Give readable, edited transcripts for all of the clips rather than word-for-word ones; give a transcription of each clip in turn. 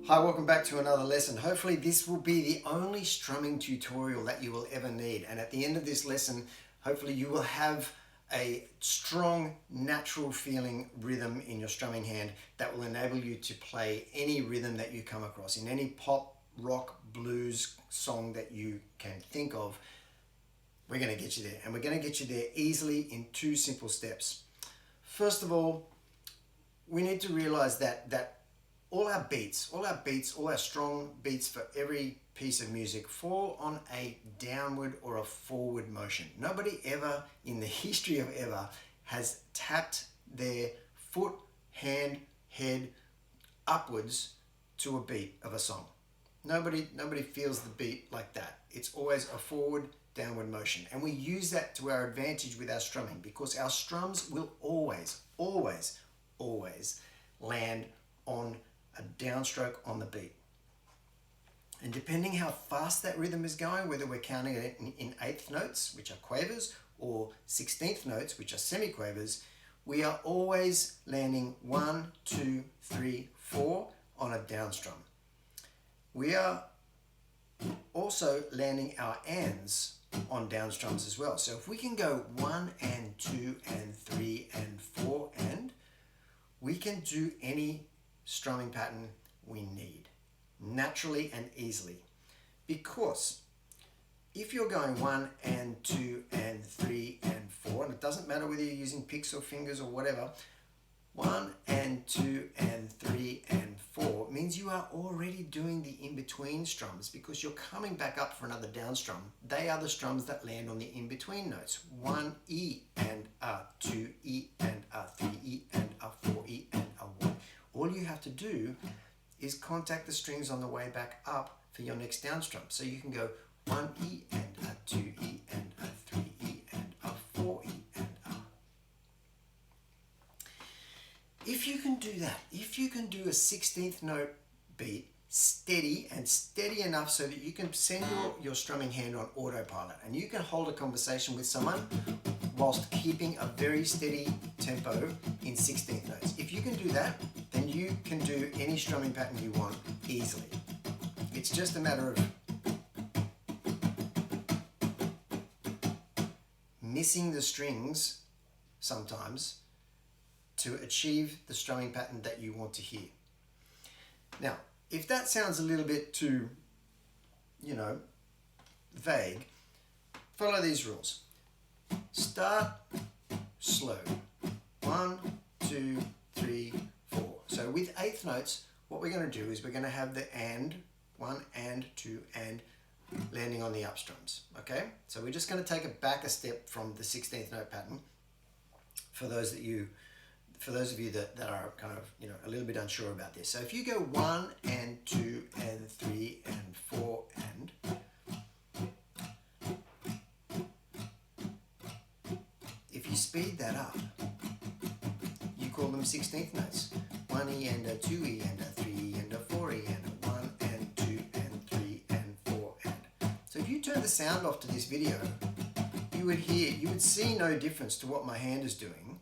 Hi, welcome back to another lesson. Hopefully this will be the only strumming tutorial that you will ever need. And at the end of this lesson, hopefully you will have a strong, natural feeling rhythm in your strumming hand that will enable you to play any rhythm that you come across in any pop, rock, blues song that you can think of. We're going to get you there, and we're going to get you there easily in two simple steps. First of all, we need to realize that all our beats, all our strong beats for every piece of music fall on a downward or a forward motion. Nobody ever in the history of ever has tapped their foot, hand, head upwards to a beat of a song. Nobody feels the beat like that. It's always a forward, downward motion. And we use that to our advantage with our strumming because our strums will always land on a downstroke on the beat. And depending how fast that rhythm is going, whether we're counting it in eighth notes, which are quavers, or 16th notes, which are semiquavers, we are always landing 1, 2, 3, 4 on a downstrum. We are also landing our ands on downstrums as well. So if we can go 1 and 2 and 3 and 4 and, we can do any strumming pattern we need naturally and easily, because if you're going 1 and 2 and 3 and 4, and it doesn't matter whether you're using picks or fingers or whatever, 1 and 2 and 3 and 4 means you are already doing the in-between strums because you're coming back up for another down strum. They are the strums that land on the in-between notes. 1 E and a, 2 E and a, 3 E and a, 4 E and a 1. All you have to do is contact the strings on the way back up for your next down strum. So you can go 1 E and a, 2 E and a, 3 E and a, 4 E and a. If you can do that, if you can do a 16th note beat steady enough so that you can send your strumming hand on autopilot and you can hold a conversation with someone whilst keeping a very steady tempo in 16th notes. If you can do that, then you can do any strumming pattern you want easily. It's just a matter of missing the strings sometimes to achieve the strumming pattern that you want to hear. Now, if that sounds a little bit too, vague, follow these rules. Start slow. 1, 2, 3, 4. So with eighth notes, what we're going to do is we're going to have the and, 1 and 2 and landing on the upstrums. Okay? So we're just going to take it back a step from the 16th note pattern for those of you that are kind of, a little bit unsure about this. So if you go 1 and 2 and 3 and 4 and, if you speed that up, you call them 16th notes. 1 E and a 2 E and a 3 E and a 4 E and a 1 and 2 and 3 and 4 and. So if you turn the sound off to this video, you would see no difference to what my hand is doing,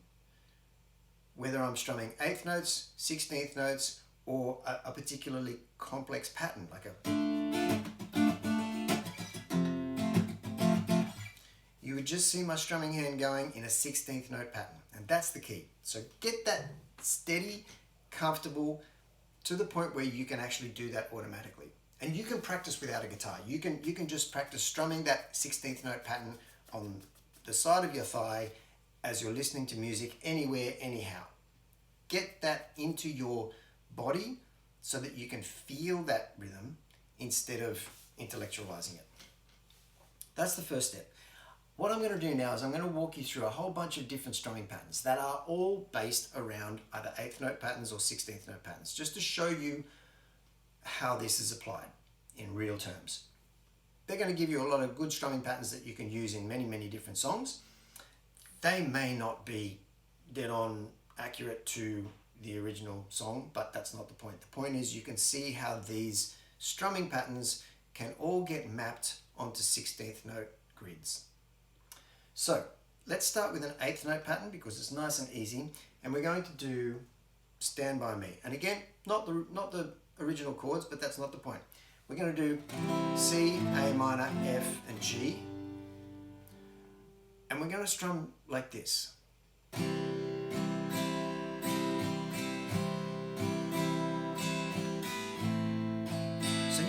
whether I'm strumming 8th notes, 16th notes, or a particularly complex pattern, like a... You would just see my strumming hand going in a 16th note pattern, and that's the key. So get that steady, comfortable, to the point where you can actually do that automatically. And you can practice without a guitar. You can just practice strumming that 16th note pattern on the side of your thigh as you're listening to music anywhere, anyhow. Get that into your body so that you can feel that rhythm instead of intellectualizing it. That's the first step. What I'm going to do now is I'm going to walk you through a whole bunch of different strumming patterns that are all based around either 8th note patterns or 16th note patterns, just to show you how this is applied in real terms. They're going to give you a lot of good strumming patterns that you can use in many different songs. They may not be dead on accurate to the original song, but that's not the point. The point is you can see how these strumming patterns can all get mapped onto 16th note grids. So let's start with an 8th note pattern because it's nice and easy, and we're going to do Stand By Me. And again, not the original chords, but that's not the point. We're going to do C, A minor, F, and G. And we're going to strum like this. So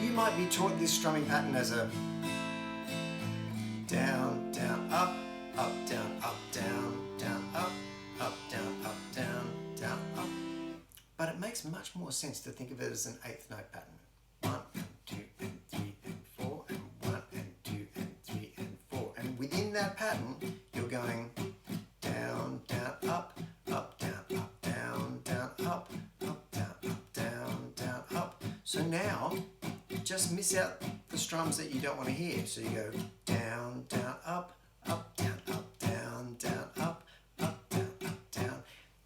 you might be taught this strumming pattern as a down, down, up, down, up, down, down, up, down, up. But it makes much more sense to think of it as an eighth note pattern. 1 and 2 and 3 and 4 and 1 and 2 and 3 and 4. And within that pattern, you're going down, down, up, down, down, up, down, down, up. So now, just miss out the strums that you don't want to hear. So you go down, down, up, down, down, up, down.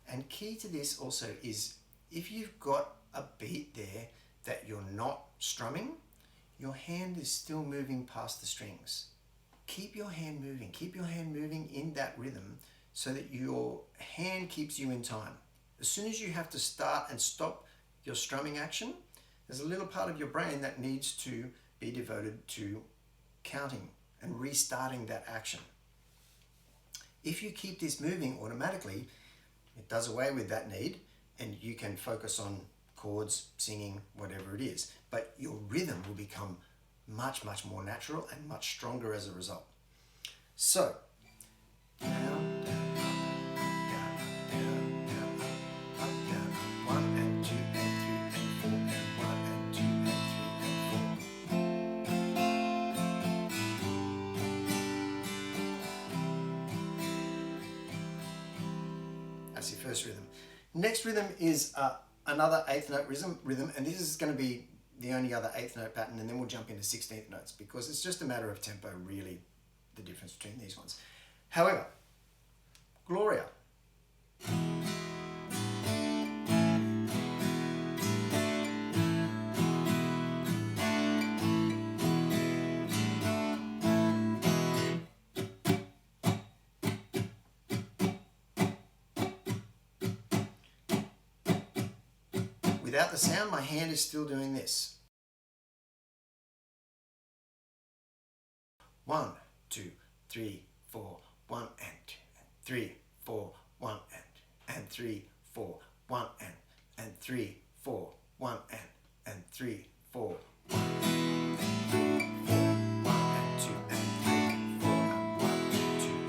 And key to this also is if you've got a beat there that you're not strumming, your hand is still moving past the strings. Keep your hand moving in that rhythm so that your hand keeps you in time. As soon as you have to start and stop your strumming action, there's a little part of your brain that needs to be devoted to counting and restarting that action. If you keep this moving automatically, it does away with that need and you can focus on chords, singing, whatever it is. But your rhythm will become much, much more natural and much stronger as a result. So, down, down, up, down, down, up, down, 1 and 2 and 3 and 4 and 1 and 2 and 3 and 4. That's your first rhythm. Next rhythm is another eighth note rhythm, and this is going to be the only other eighth note pattern, and then we'll jump into 16th notes because it's just a matter of tempo, really, the difference between these ones. However, Gloria. Without the sound, my hand is still doing this. 1, 2, 3, 4, 1 and 2 and 3, 4, 1 and 3, 4, 1 and 3, 4, 1 and 3, 4, 1 and 2 and 3, 4, 1, 2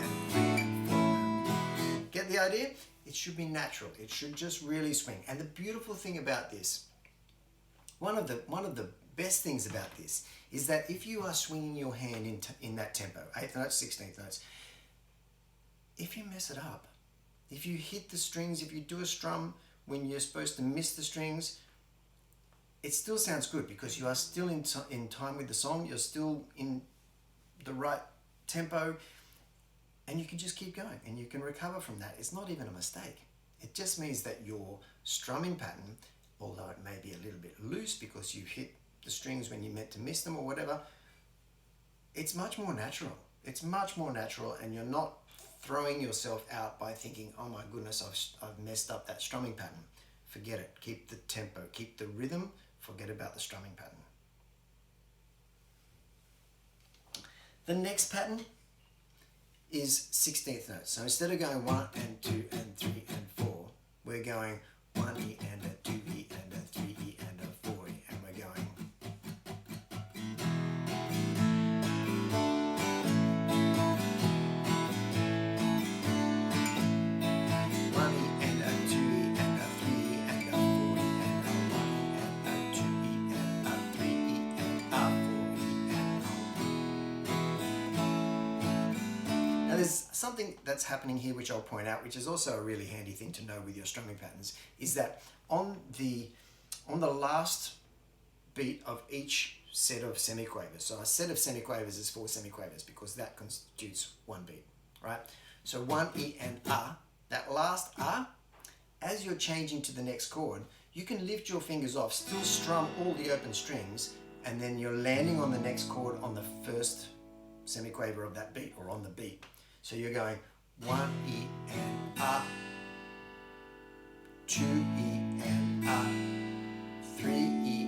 and 3 and 4. Get the idea? It should be natural. It should just really swing. And the beautiful thing about this, one of the best things about this is that if you are swinging your hand in that tempo, 8th notes, 16th notes, if you mess it up, if you hit the strings, if you do a strum when you're supposed to miss the strings, it still sounds good because you are still in time with the song, you're still in the right tempo, and you can just keep going and you can recover from that. It's not even a mistake. It just means that your strumming pattern, although it may be a little bit loose because you hit the strings when you meant to miss them or whatever, it's much more natural. It's much more natural, and you're not throwing yourself out by thinking, oh my goodness, I've messed up that strumming pattern. Forget it. Keep the tempo, keep the rhythm, forget about the strumming pattern. The next pattern is 16th notes. So instead of going 1 and 2 and 3 and 4, we're going 1 E and a 2 E and a 3 E and a 4 E, and we're going. There's something that's happening here which I'll point out, which is also a really handy thing to know with your strumming patterns, is that on the last beat of each set of semiquavers, so a set of semiquavers is 4 semiquavers because that constitutes one beat, right? So 1 E and A, that last A, as you're changing to the next chord, you can lift your fingers off, still strum all the open strings, and then you're landing on the next chord on the first semiquaver of that beat, or on the beat. So you're going 1 E and A, 2 E and A, 3 E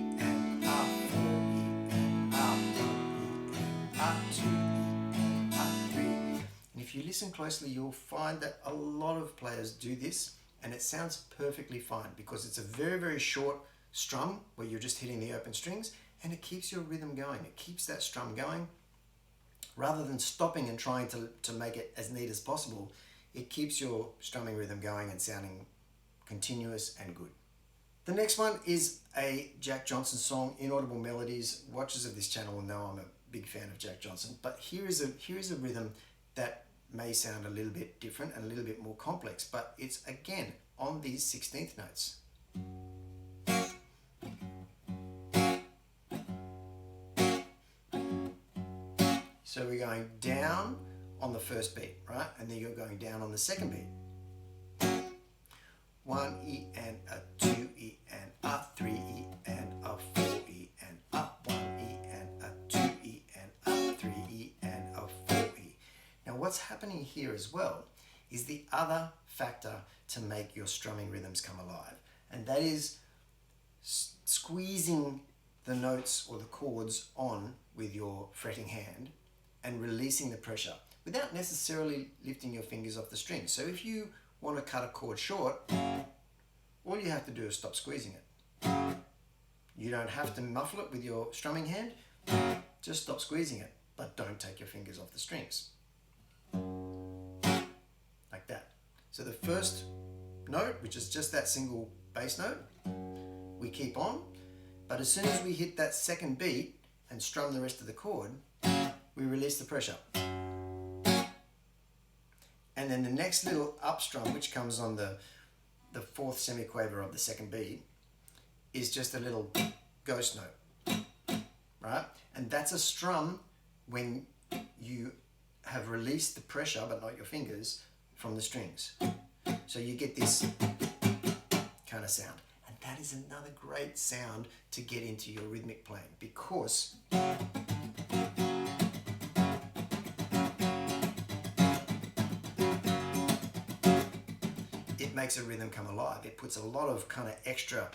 you listen closely, you'll find that a lot of players do this, and it sounds perfectly fine because it's a very, very short strum where you're just hitting the open strings, and it keeps your rhythm going. It keeps that strum going. Rather than stopping and trying to make it as neat as possible, it keeps your strumming rhythm going and sounding continuous and good. The next one is a Jack Johnson song, Inaudible Melodies. Watchers of this channel will know I'm a big fan of Jack Johnson, but here is a rhythm that may sound a little bit different and a little bit more complex, but it's again on these 16th notes. So we're going down on the first beat, right? And then you're going down on the second beat. 1 E and a 2 E and a 3 E and a 4 E and a 1 E and a 2 E and a 3 E and a 4 E. Now what's happening here as well is the other factor to make your strumming rhythms come alive, and that is squeezing the notes or the chords on with your fretting hand and releasing the pressure without necessarily lifting your fingers off the string. So if you want to cut a chord short, all you have to do is stop squeezing it. You don't have to muffle it with your strumming hand, just stop squeezing it, but don't take your fingers off the strings. Like that. So the first note, which is just that single bass note, we keep on, but as soon as we hit that second beat and strum the rest of the chord, we release the pressure. And then the next little upstrum, which comes on the fourth semiquaver of the second beat, is just a little ghost note, right? And that's a strum when you have released the pressure, but not your fingers, from the strings. So you get this kind of sound. And that is another great sound to get into your rhythmic playing, because it makes a rhythm come alive. It puts a lot of kind of extra,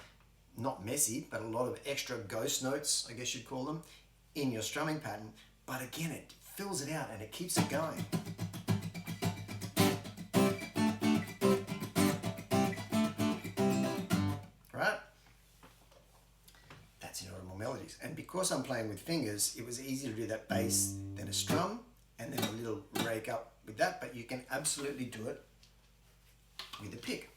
not messy, but a lot of extra ghost notes, I guess you'd call them, in your strumming pattern. But again, it fills it out and it keeps it going. Right? That's Inaudible Melodies. And because I'm playing with fingers, it was easier to do that bass, then a strum, and then a little rake up with that, but you can absolutely do it with a pick.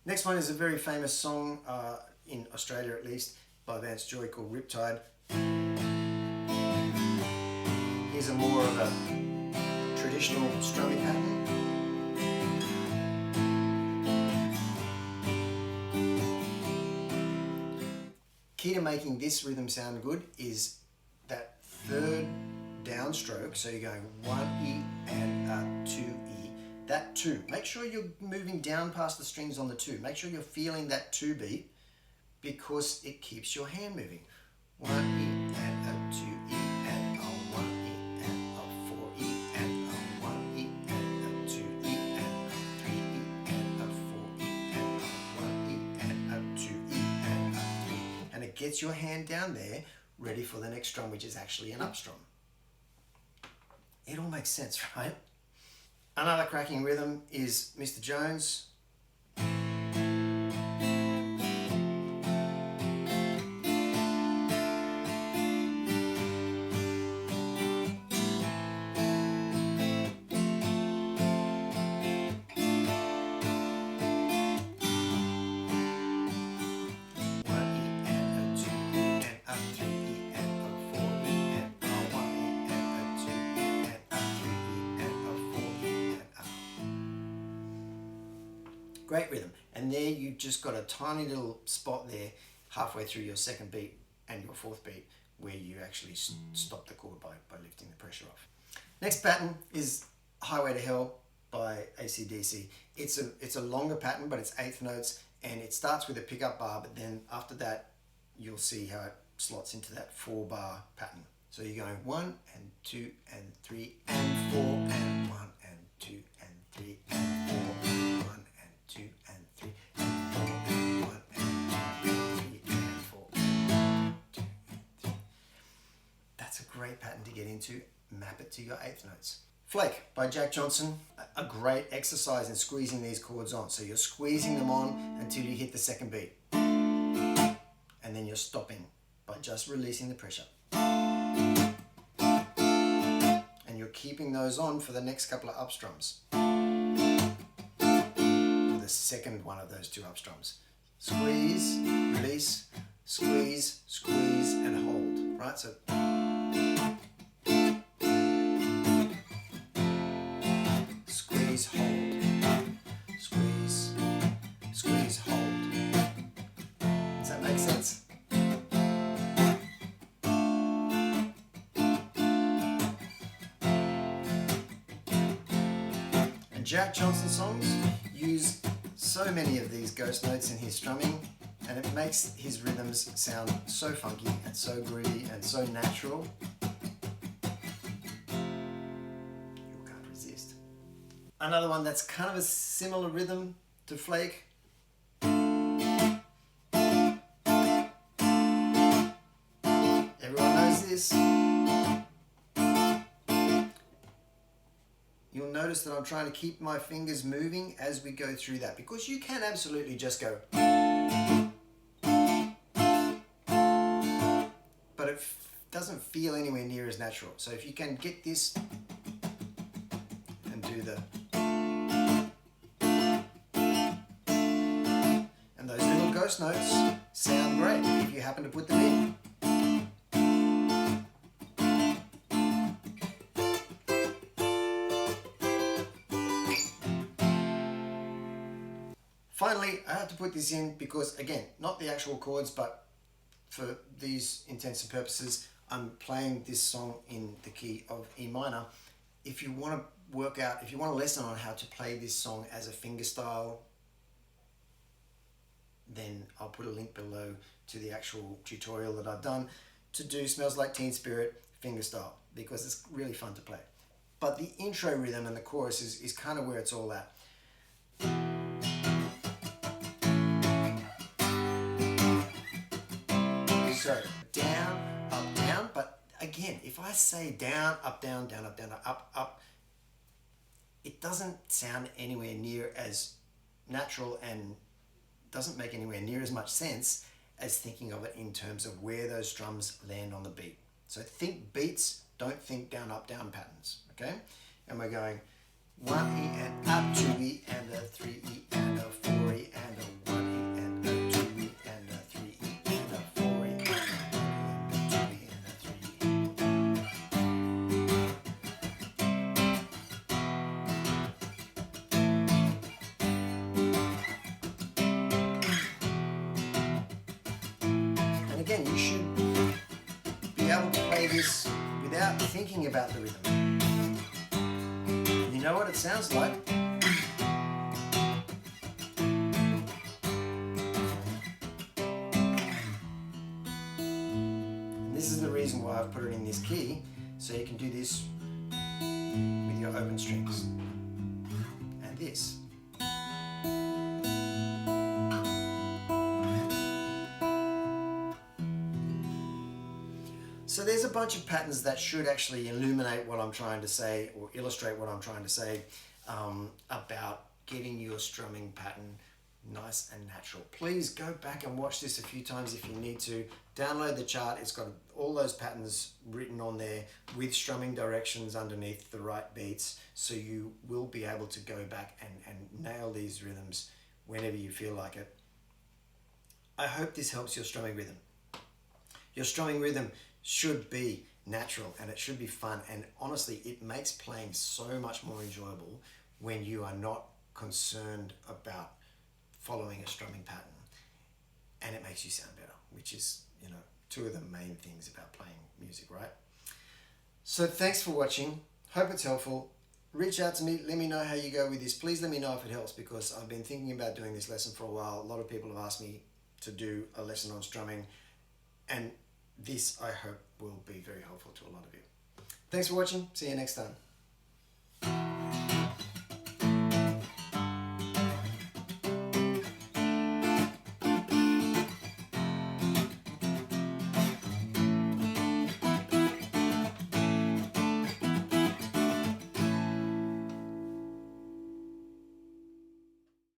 Next one is a very famous song, in Australia at least, by Vance Joy, called Riptide. Here's a more of a traditional strumming pattern. Key to making this rhythm sound good is that third downstroke. So you're going 1 E and a 2 E. That 2. Make sure you're moving down past the strings on the 2. Make sure you're feeling that 2 beat, because it keeps your hand moving. 1 E and a 2 E and a 1 E and a 4 E and a 1 E and a 2 E and a 3 E and a 4 E and a 1 E and a 2 E and a 3. And it gets your hand down there ready for the next strum, which is actually an upstrum. It all makes sense, right? Another cracking rhythm is Mr. Jones. Great rhythm. And there you just got a tiny little spot there halfway through your second beat and your fourth beat where you actually stop the chord by lifting the pressure off. Next pattern is Highway to Hell by AC/DC. It's a longer pattern, but it's 8th notes, and it starts with a pickup bar, but then after that you'll see how it slots into that 4-bar pattern. So you're going 1 and 2 and 3 and 4 and 1 and 2 and 3 and 4 and 1 and 2 and 3 and get into, map it to your eighth notes. Flake by Jack Johnson, a great exercise in squeezing these chords on. So you're squeezing them on until you hit the second beat. And then you're stopping by just releasing the pressure. And you're keeping those on for the next couple of upstrums. The second one of those two upstrums. Squeeze, release, squeeze, squeeze, and hold. Right? So squeeze, hold. Squeeze, squeeze, hold. Does that make sense? And Jack Johnson songs use so many of these ghost notes in his strumming, and it makes his rhythms sound so funky and so groovy and so natural. You can't resist. Another one that's kind of a similar rhythm to Flake. Everyone knows this. You'll notice that I'm trying to keep my fingers moving as we go through that, because you can absolutely just go, but it doesn't feel anywhere near as natural. So if you can get this and do the, and those little ghost notes sound great if you happen to put them in. Finally, I have to put this in because, again, not the actual chords, but for these intents and purposes, I'm playing this song in the key of E minor. If you want to work out, if you want a lesson on how to play this song as a fingerstyle, then I'll put a link below to the actual tutorial that I've done to do Smells Like Teen Spirit fingerstyle, because it's really fun to play. But the intro rhythm and the chorus is kind of where it's all at. So down, but again, if I say down, up, down, down, up, up, it doesn't sound anywhere near as natural and doesn't make anywhere near as much sense as thinking of it in terms of where those drums land on the beat. So think beats, don't think down, up, down patterns, okay? And we're going 1E and up, 2E and a 3E and a 4E and a 1E and a 2E and a 3E and a 4E and a 1E and a 2E and a 3E. And again, you should be able to play this without thinking about the rhythm. You know what it sounds like? And this is the reason why I've put it in this key, so you can do this with your open strings. And this. So there's a bunch of patterns that should actually illuminate what I'm trying to say or illustrate what I'm trying to say about getting your strumming pattern nice and natural. Please go back and watch this a few times if you need to. Download the chart. It's got all those patterns written on there with strumming directions underneath the right beats, so you will be able to go back and nail these rhythms whenever you feel like it. I hope this helps your strumming rhythm. Your strumming rhythm should be natural and it should be fun, and honestly it makes playing so much more enjoyable when you are not concerned about following a strumming pattern, and it makes you sound better, which is, you know, two of the main things about playing music, right? So thanks for watching, hope it's helpful. Reach out to me, let me know how you go with this. Please let me know if it helps, because I've been thinking about doing this lesson for a while. A lot of people have asked me to do a lesson on strumming, and this, I hope, will be very helpful to a lot of you. Thanks for watching. See you next time.